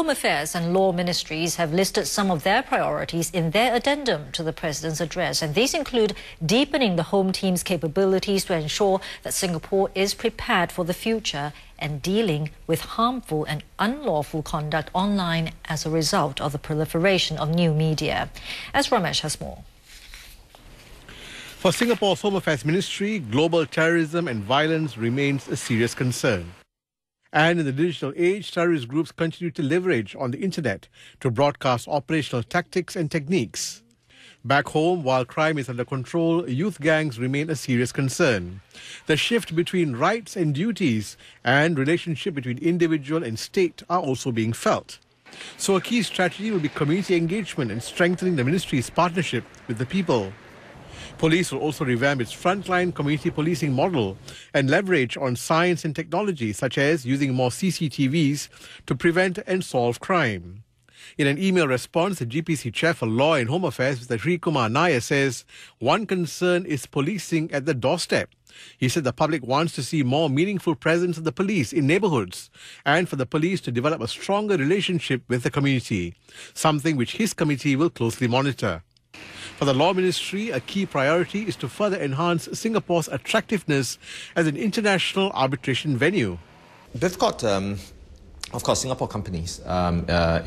Home Affairs and Law Ministries have listed some of their priorities in their addendum to the President's address, and these include deepening the Home Team's capabilities to ensure that Singapore is prepared for the future and dealing with harmful and unlawful conduct online as a result of the proliferation of new media. As Ramesh has more. For Singapore's Home Affairs Ministry, global terrorism and violence remains a serious concern. And in the digital age, terrorist groups continue to leverage on the internet to broadcast operational tactics and techniques. Back home, while crime is under control, youth gangs remain a serious concern. The shift between rights and duties and relationship between individual and state are also being felt. So a key strategy will be community engagement and strengthening the ministry's partnership with the people. Police will also revamp its frontline community policing model and leverage on science and technology, such as using more CCTVs to prevent and solve crime. In an email response, the GPC Chair for Law and Home Affairs, Mr. Sri Kumar Nair, says one concern is policing at the doorstep. He said the public wants to see more meaningful presence of the police in neighbourhoods and for the police to develop a stronger relationship with the community, something which his committee will closely monitor. For the Law Ministry, a key priority is to further enhance Singapore's attractiveness as an international arbitration venue. We've got, of course, Singapore companies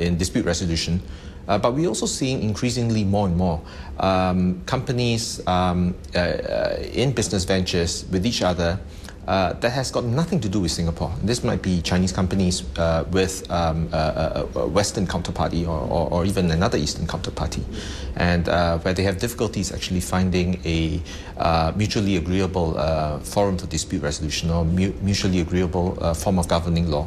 in dispute resolution, but we're also seeing increasingly more and more companies in business ventures with each other that has got nothing to do with Singapore. This might be Chinese companies with a Western counterparty or even another Eastern counterparty, and where they have difficulties actually finding a mutually agreeable forum for dispute resolution or mutually agreeable form of governing law.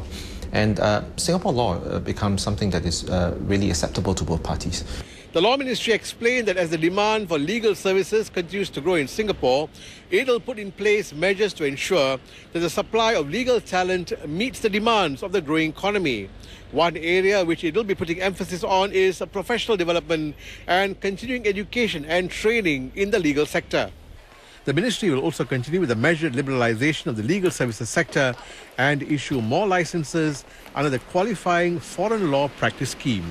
And Singapore law becomes something that is really acceptable to both parties. The Law Ministry explained that as the demand for legal services continues to grow in Singapore, it will put in place measures to ensure that the supply of legal talent meets the demands of the growing economy. One area which it will be putting emphasis on is professional development and continuing education and training in the legal sector. The ministry will also continue with the measured liberalisation of the legal services sector and issue more licences under the Qualifying Foreign Law Practice Scheme.